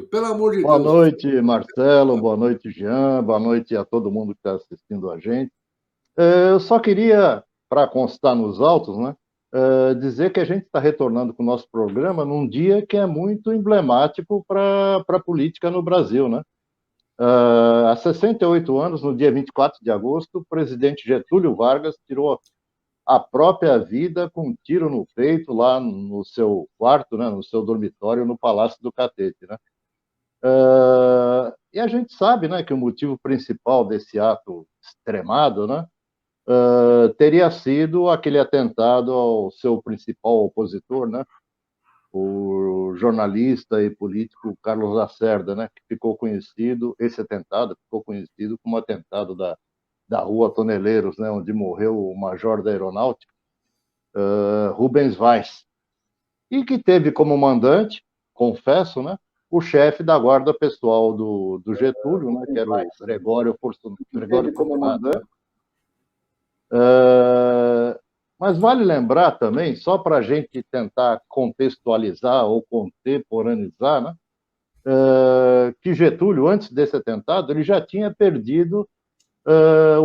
pelo amor de Boa Deus. noite, Marcelo, boa noite, Jean, boa noite a todo mundo que está assistindo a gente. Eu só queria, para constar nos autos, né, dizer que a gente está retornando com o nosso programa num dia que é muito emblemático para a política no Brasil, né? Há 68 anos, no dia 24 de agosto, o presidente Getúlio Vargas tirou a própria vida com um tiro no peito lá no seu quarto, né, no seu dormitório, no Palácio do Catete, né? E a gente sabe, né, que o motivo principal desse ato extremado, né, teria sido aquele atentado ao seu principal opositor, né, o jornalista e político Carlos Lacerda, né, que ficou conhecido, esse atentado ficou conhecido como atentado da Rua Toneleiros, né, onde morreu o major da aeronáutica, Rubens Weiss, e que teve como mandante, confesso, né, o chefe da guarda pessoal do Getúlio, né, que era o Gregório Fortunato. Né? Mas vale lembrar também, só para a gente tentar contextualizar ou contemporaneizar, né, que Getúlio, antes desse atentado, ele já tinha perdido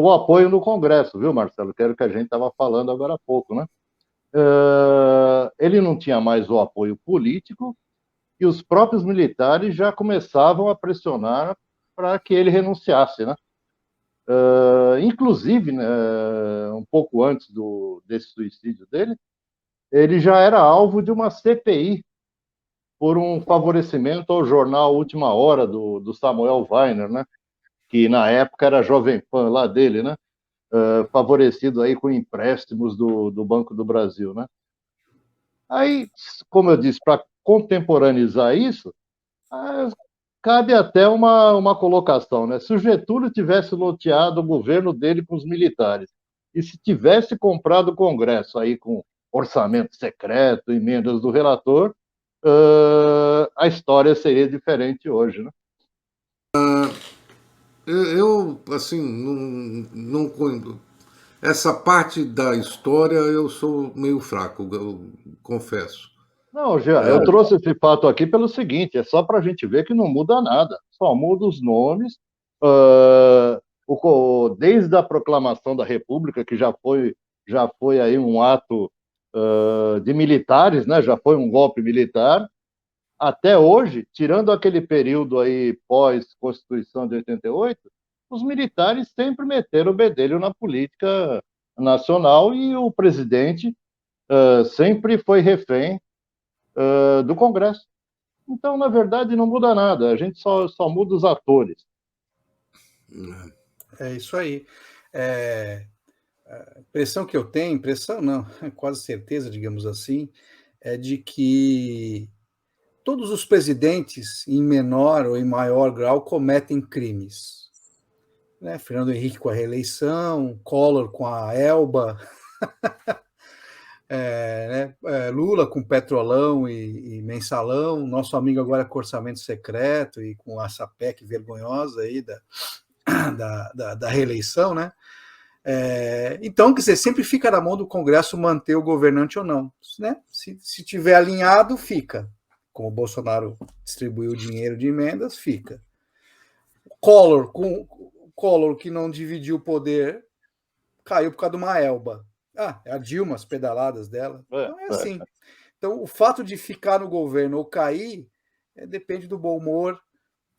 o apoio no Congresso, viu, Marcelo? Que era o que a gente estava falando agora há pouco, né? Ele não tinha mais o apoio político e os próprios militares já começavam a pressionar para que ele renunciasse, né? Inclusive, né, um pouco antes desse suicídio dele, ele já era alvo de uma CPI por um favorecimento ao jornal Última Hora do Samuel Weiner, né? Que na época era Jovem Pan lá dele, né? Favorecido aí com empréstimos do Banco do Brasil, né? Aí, como eu disse, para contemporaneizar isso, cabe até uma colocação, né? Se o Getúlio tivesse loteado o governo dele com os militares e se tivesse comprado o Congresso aí com orçamento secreto, emendas do relator, a história seria diferente hoje, né? Eu assim, essa parte da história eu sou meio fraco, eu confesso. Não, já, eu trouxe esse fato aqui pelo seguinte, é só para a gente ver que não muda nada, só muda os nomes, desde a proclamação da República, que já foi aí um ato de militares, né, já foi um golpe militar, até hoje, tirando aquele período aí pós-Constituição de 88, os militares sempre meteram o bedelho na política nacional e o presidente sempre foi refém do Congresso. Então, na verdade, não muda nada, a gente só muda os atores. É isso aí. A impressão que eu tenho, impressão não, quase certeza, digamos assim, é de que todos os presidentes, em menor ou em maior grau, cometem crimes. Né? Fernando Henrique com a reeleição, Collor com a Elba, Lula com Petrolão e Mensalão, nosso amigo agora com orçamento secreto e com a SAPEC vergonhosa aí da reeleição, né? Então, quer dizer, sempre fica na mão do Congresso manter o governante ou não. Né? Se tiver alinhado, fica. Como o Bolsonaro distribuiu o dinheiro de emendas, fica. Collor, que não dividiu o poder, caiu por causa de uma Elba. É a Dilma, as pedaladas dela. Então é assim. Então, o fato de ficar no governo ou cair depende do bom humor.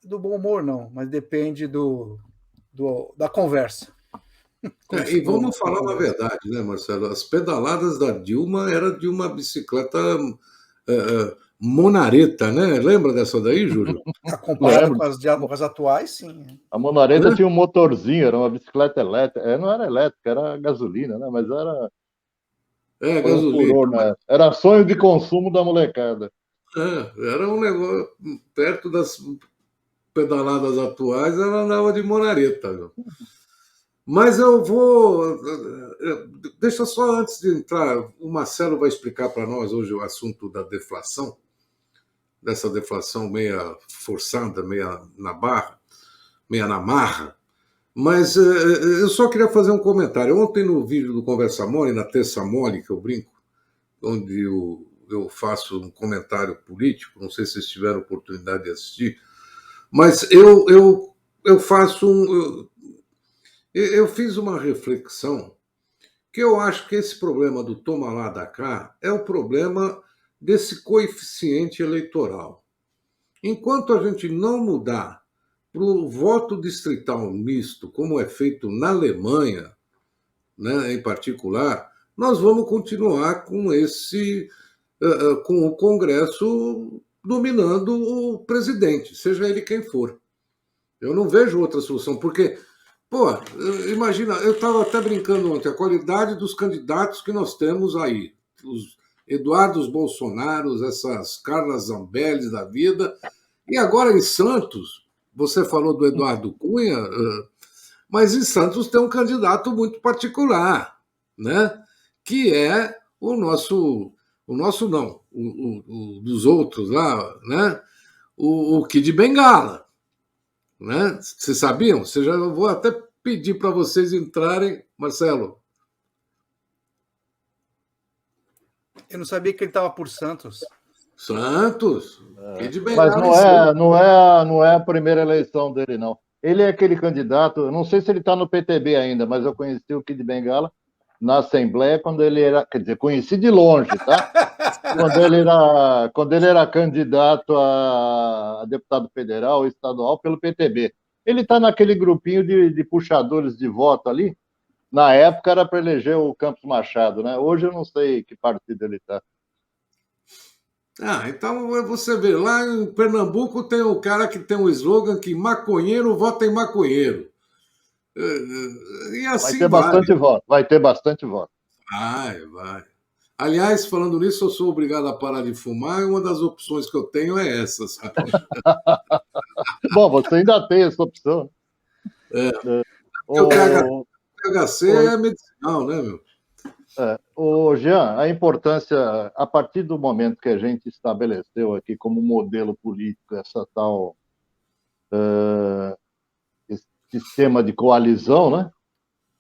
Do bom humor, não, mas depende da conversa. E vamos falar na verdade, né, Marcelo? As pedaladas da Dilma eram de uma bicicleta monareta, né? Lembra dessa daí, Júlio? Comparado com as atuais, sim. A monareta tinha um motorzinho, era uma bicicleta elétrica. Não era elétrica, era gasolina, né? Mas era. Gasolina. Furor, né? Era sonho de consumo da molecada. Era um negócio. Perto das pedaladas atuais, ela andava de monareta, viu? Mas eu vou. Deixa só antes de entrar, o Marcelo vai explicar para nós hoje o assunto da deflação, dessa deflação meia forçada, meia na barra, meia na marra. Mas eu só queria fazer um comentário. Ontem, no vídeo do Conversa Mole, na Terça Mole, que eu brinco, onde eu faço um comentário político, não sei se vocês tiveram oportunidade de assistir, Mas eu faço eu fiz uma reflexão que eu acho que esse problema do toma lá da cá é o problema desse coeficiente eleitoral. Enquanto a gente não mudar para o voto distrital misto, como é feito na Alemanha, né, em particular, nós vamos continuar com com o Congresso dominando o presidente, seja ele quem for. Eu não vejo outra solução, porque, pô, imagina, eu estava até brincando ontem, a qualidade dos candidatos que nós temos aí, os Eduardo Bolsonaros, essas Carlas Zambelli da vida, e agora em Santos, você falou do Eduardo Cunha, mas em Santos tem um candidato muito particular, né? Que é o nosso não, o dos outros lá, né? O Kid Bengala, né? Vocês sabiam? Eu vou até pedir para vocês entrarem, Marcelo. Eu não sabia que ele estava por Santos. Santos, Kid Mas Bengala. não é a primeira eleição dele, não. Ele é aquele candidato, eu não sei se ele está no PTB ainda, mas eu conheci o Kid Bengala na Assembleia quando ele era, quer dizer, conheci de longe, tá? Quando ele era candidato a deputado federal ou estadual pelo PTB. Ele está naquele grupinho de puxadores de voto ali. Na época era para eleger o Campos Machado, né? Hoje eu não sei que partido ele está. Então você vê, lá em Pernambuco tem o cara que tem um slogan que maconheiro vota em maconheiro. E assim vai ter bastante voto. Vai. Aliás, falando nisso, eu sou obrigado a parar de fumar e uma das opções que eu tenho é essa, sabe? Bom, você ainda tem essa opção. O THC é medicinal, né, meu? Jean, a importância, a partir do momento que a gente estabeleceu aqui como modelo político essa tal esse sistema de coalizão, né?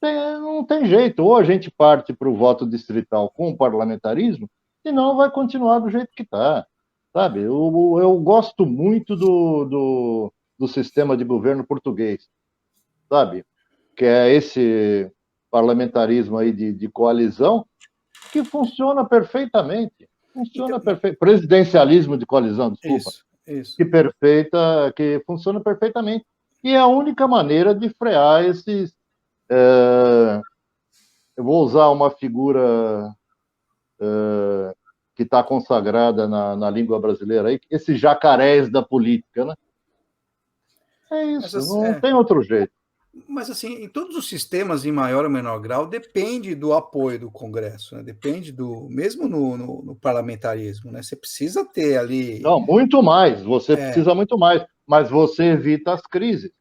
Não tem jeito. Ou a gente parte para o voto distrital com o parlamentarismo, senão vai continuar do jeito que está. Sabe? Eu gosto muito do sistema de governo português, sabe? Que é esse parlamentarismo aí de coalizão que funciona perfeitamente. Presidencialismo de coalizão, desculpa. Isso. Que funciona perfeitamente. E é a única maneira de frear esses... eu vou usar uma figura que está consagrada na língua brasileira, aí, esses jacarés da política, né? É isso, não tem outro jeito. Mas, assim, em todos os sistemas, em maior ou menor grau, depende do apoio do Congresso, né? Depende mesmo no parlamentarismo, né? Você precisa ter ali... Não, muito mais, precisa muito mais, mas você evita as crises.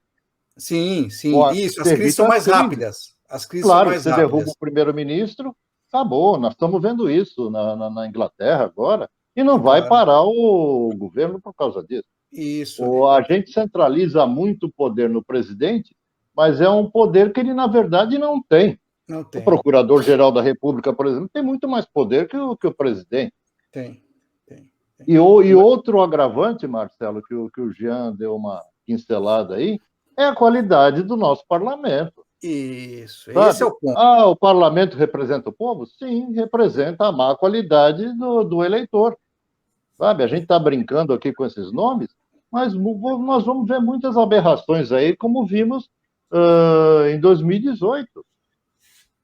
Sim, isso, as crises são mais rápidas. As crises claro, são mais você rápidas. derruba o primeiro-ministro, acabou, nós estamos vendo isso na Inglaterra agora, e não vai parar o governo por causa disso. Isso. A gente centraliza muito o poder no presidente, mas é um poder que ele, na verdade, não tem. O Procurador-Geral da República, por exemplo, tem muito mais poder que o presidente. Tem. E outro agravante, Marcelo, que o Jean deu uma pincelada aí, é a qualidade do nosso parlamento. Isso, sabe? Esse é o ponto. O parlamento representa o povo? Sim, representa a má qualidade do eleitor. Sabe? A gente está brincando aqui com esses nomes, mas nós vamos ver muitas aberrações aí, como vimos em 2018.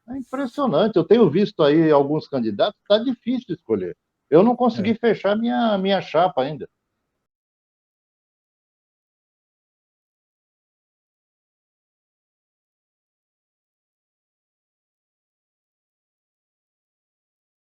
É impressionante. Eu tenho visto aí alguns candidatos, está difícil escolher. Eu não consegui fechar minha chapa ainda.